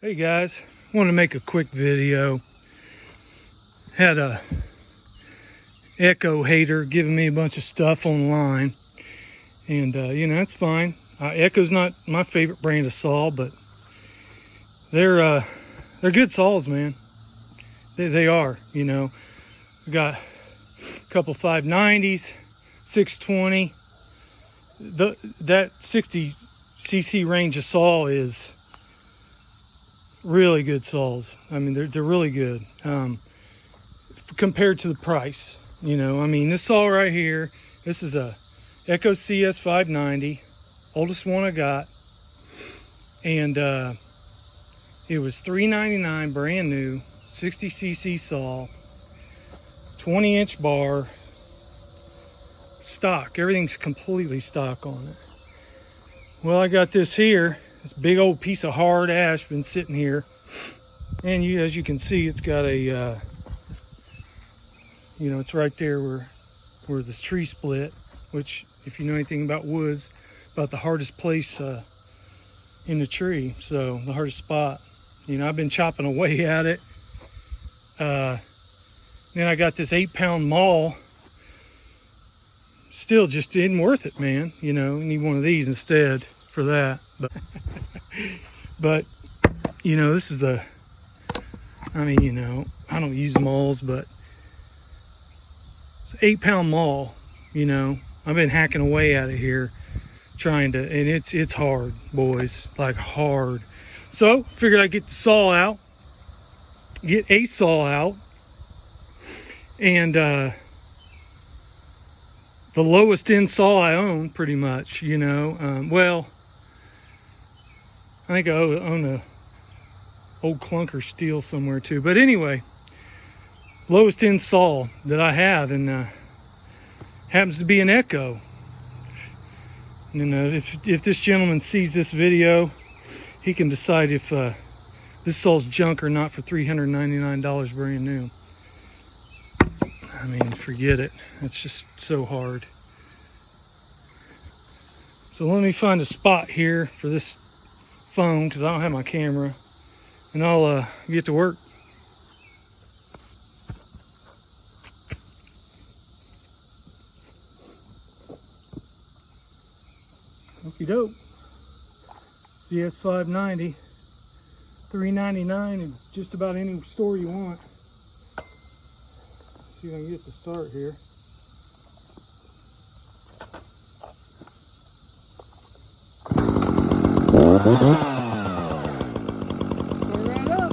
Hey guys, wanted to make a quick video. Had a Echo hater giving me a bunch of stuff online, and you know, that's fine. Echo's not my favorite brand of saw, but they're good saws, man. They are, you know. We got a couple 590s, 620. That 60cc range of saw is really good saws. I mean, they're really good compared to the price. You know, I mean, this saw right here, this is a Echo CS 590, oldest one I got, and it was $3.99 brand new, 60cc saw, 20-inch bar, stock. Everything's completely stock on it. Well, I got this here. This big old piece of hard ash been sitting here, and as you can see, it's got a you know, it's right there where this tree split, which, if you know anything about woods, about the hardest place in the tree, so the hardest spot. You know, I've been chopping away at it. Then I got this 8-pound maul. Still just isn't worth it, man. You know, you need one of these instead for that. But you know, this is I mean, you know, I don't use mauls, but it's an 8-pound maul. You know, I've been hacking away at it here, trying to, and it's hard, boys, like hard. So figured I'd get the saw out, get a saw out, and the lowest end saw I own, pretty much, you know. Well, I think I own a old clunker steel somewhere too. But anyway, lowest end saw that I have, and happens to be an Echo. And if this gentleman sees this video, he can decide if this saw's junk or not for $399 brand new. I mean, forget it. It's just so hard. So let me find a spot here for this phone, because I don't have my camera, and I'll get to work. Okie doke. CS 590, $3.99 in just about any store you want. See if I can get the start here. Start right up.